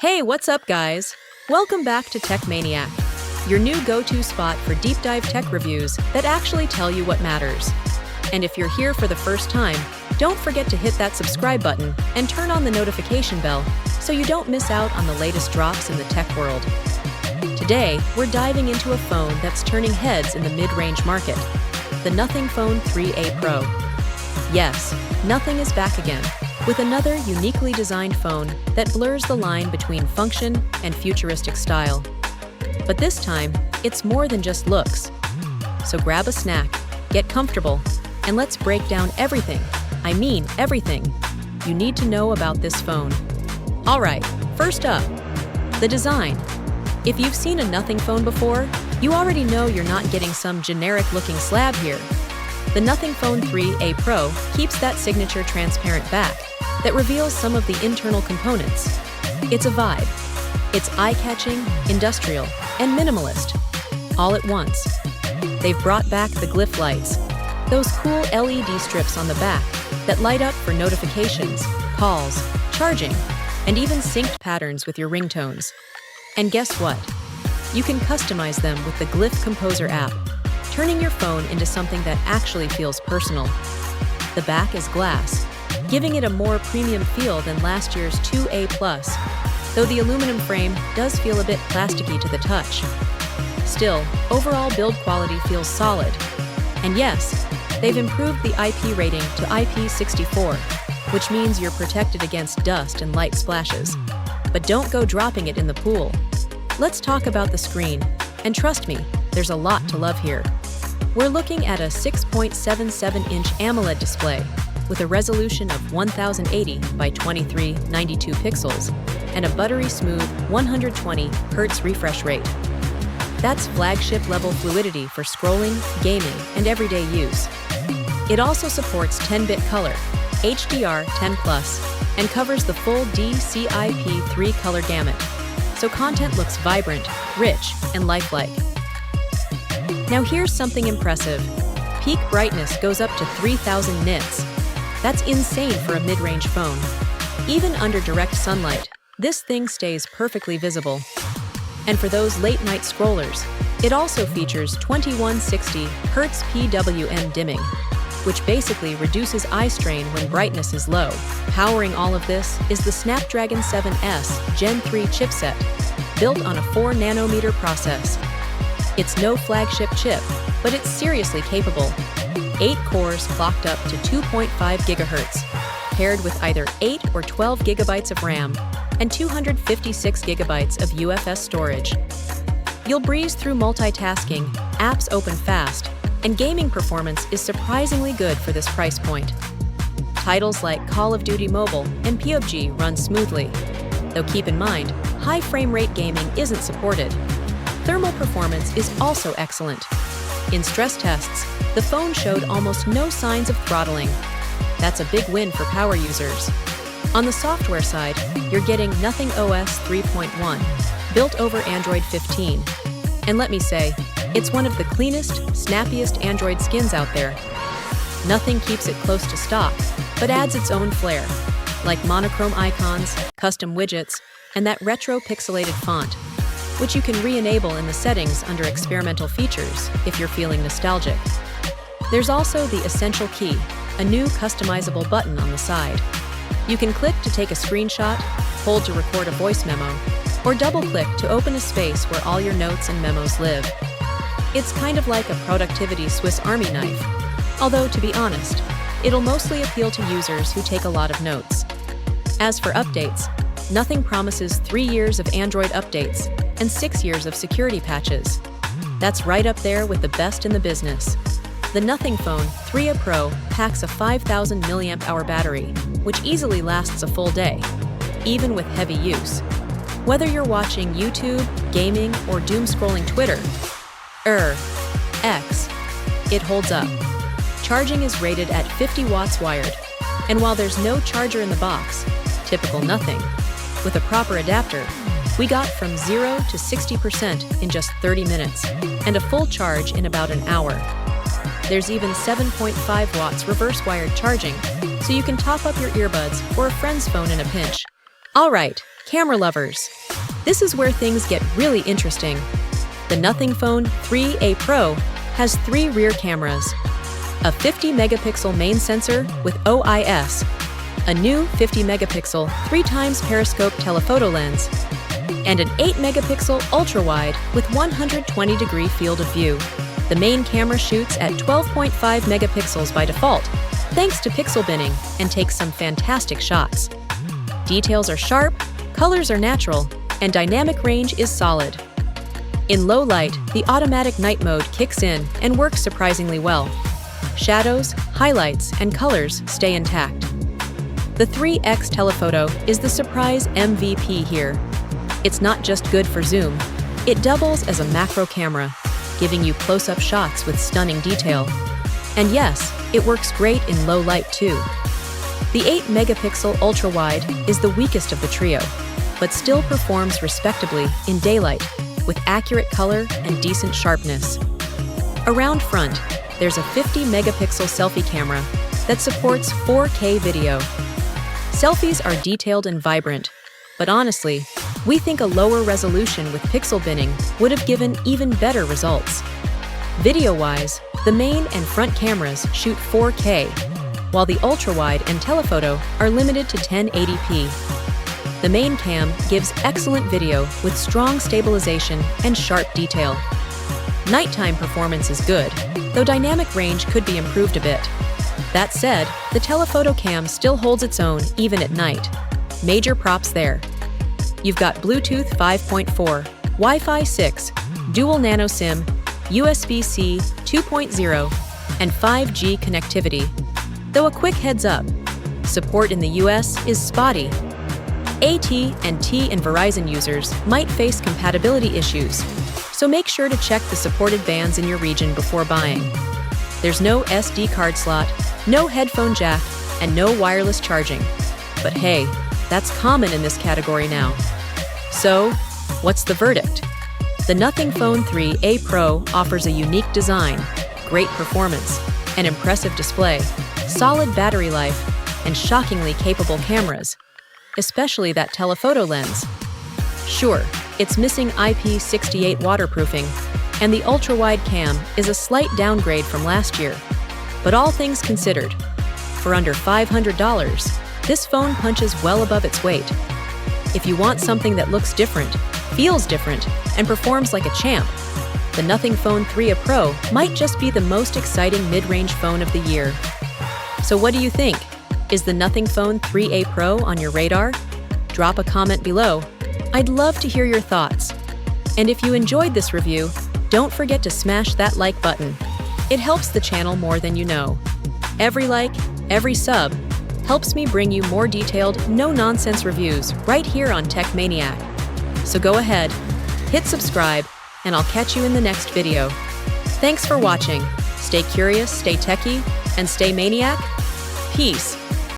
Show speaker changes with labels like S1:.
S1: Hey, what's up, guys? Welcome back to Tech Maniac, your new go-to spot for deep dive tech reviews that actually tell you what matters. And if you're here for the first time, don't forget to hit that subscribe button and turn on the notification bell so you don't miss out on the latest drops in the tech world. Today, we're diving into a phone that's turning heads in the mid-range market, the Nothing Phone 3A Pro. Yes, Nothing is back again, with another uniquely designed phone that blurs the line between function and futuristic style. But this time, it's more than just looks. So grab a snack, get comfortable, and let's break down everything, I mean everything, you need to know about this phone. Alright, first up, the design. If you've seen a Nothing phone before, you already know you're not getting some generic-looking slab here. The Nothing Phone 3A Pro keeps that signature transparent back that reveals some of the internal components. It's a vibe. It's eye-catching, industrial, and minimalist, all at once. They've brought back the Glyph lights, those cool LED strips on the back that light up for notifications, calls, charging, and even synced patterns with your ringtones. And guess what? You can customize them with the Glyph Composer app, turning your phone into something that actually feels personal. The back is glass, giving it a more premium feel than last year's 2A+, though the aluminum frame does feel a bit plasticky to the touch. Still, overall build quality feels solid. And yes, they've improved the IP rating to IP64, which means you're protected against dust and light splashes. But don't go dropping it in the pool. Let's talk about the screen, and trust me, there's a lot to love here. We're looking at a 6.77-inch AMOLED display with a resolution of 1080 by 2392 pixels and a buttery-smooth 120 Hz refresh rate. That's flagship-level fluidity for scrolling, gaming, and everyday use. It also supports 10-bit color, HDR10+, and covers the full DCI-P3 color gamut, so content looks vibrant, rich, and lifelike. Now here's something impressive. Peak brightness goes up to 3000 nits. That's insane for a mid-range phone. Even under direct sunlight, this thing stays perfectly visible. And for those late-night scrollers, it also features 2160 Hz PWM dimming, which basically reduces eye strain when brightness is low. Powering all of this is the Snapdragon 7S Gen 3 chipset, built on a 4nm process. It's no flagship chip, but it's seriously capable. 8 cores clocked up to 2.5 GHz, paired with either 8 or 12 GB of RAM and 256 GB of UFS storage. You'll breeze through multitasking, apps open fast, and gaming performance is surprisingly good for this price point. Titles like Call of Duty Mobile and PUBG run smoothly, though keep in mind, high frame rate gaming isn't supported. Thermal performance is also excellent. In stress tests, the phone showed almost no signs of throttling. That's a big win for power users. On the software side, you're getting Nothing OS 3.1, built over Android 15. And let me say, it's one of the cleanest, snappiest Android skins out there. Nothing keeps it close to stock, but adds its own flair, like monochrome icons, custom widgets, and that retro pixelated font, which you can re-enable in the settings under experimental features if you're feeling nostalgic. There's also the Essential Key, a new customizable button on the side. You can click to take a screenshot, hold to record a voice memo, or double-click to open a space where all your notes and memos live. It's kind of like a productivity Swiss Army knife, although to be honest, it'll mostly appeal to users who take a lot of notes. As for updates, Nothing promises 3 years of Android updates and 6 years of security patches. That's right up there with the best in the business. The Nothing Phone 3A Pro packs a 5000 mAh battery, which easily lasts a full day, even with heavy use. Whether you're watching YouTube, gaming, or doom-scrolling Twitter, X, it holds up. Charging is rated at 50 watts wired, and while there's no charger in the box, typical Nothing, with a proper adapter, we got from 0 to 60% in just 30 minutes, and a full charge in about an hour. There's even 7.5 watts reverse wired charging, so you can top up your earbuds or a friend's phone in a pinch. Alright, Camera lovers, this is where things get really interesting. The Nothing Phone 3A Pro has 3 rear cameras, a 50-megapixel main sensor with OIS, a new 50-megapixel 3x periscope telephoto lens, and an 8-megapixel ultra-wide with 120-degree field of view. The main camera shoots at 12.5 megapixels by default, thanks to pixel binning, and takes some fantastic shots. Details are sharp, colors are natural, and dynamic range is solid. In low light, the automatic night mode kicks in and works surprisingly well. Shadows, highlights, and colors stay intact. The 3X telephoto is the surprise MVP here. It's not just good for zoom, it doubles as a macro camera, giving you close-up shots with stunning detail. And yes, it works great in low light too. The 8-megapixel ultra-wide is the weakest of the trio, but still performs respectably in daylight, with accurate color and decent sharpness. Around front, there's a 50-megapixel selfie camera that supports 4K video. Selfies are detailed and vibrant, but honestly, we think a lower resolution with pixel binning would have given even better results. Video-wise, the main and front cameras shoot 4K, while the ultra-wide and telephoto are limited to 1080p. The main cam gives excellent video with strong stabilization and sharp detail. Nighttime performance is good, though dynamic range could be improved a bit. That said, the telephoto cam still holds its own even at night. Major props there. You've got Bluetooth 5.4, Wi-Fi 6, dual nano SIM, USB-C 2.0, and 5G connectivity. Though a quick heads up, support in the US is spotty. AT&T and Verizon users might face compatibility issues, so make sure to check the supported bands in your region before buying. There's no SD card slot, no headphone jack, and no wireless charging. But hey, that's common in this category now. So, what's the verdict? The Nothing Phone 3A Pro offers a unique design, great performance, an impressive display, solid battery life, and shockingly capable cameras, especially that telephoto lens. Sure, it's missing IP68 waterproofing, and the ultra-wide cam is a slight downgrade from last year. But all things considered, for under $500, this phone punches well above its weight. If you want something that looks different, feels different, and performs like a champ, the Nothing Phone 3A Pro might just be the most exciting mid-range phone of the year. So what do you think? Is the Nothing Phone 3A Pro on your radar? Drop a comment below. I'd love to hear your thoughts. And if you enjoyed this review, don't forget to smash that like button. It helps the channel more than you know. Every like, every sub, helps me bring you more detailed, no-nonsense reviews right here on Tech Maniac. So go ahead, hit subscribe, and I'll catch you in the next video. Thanks for watching. Stay curious, stay techie, and stay maniac. Peace.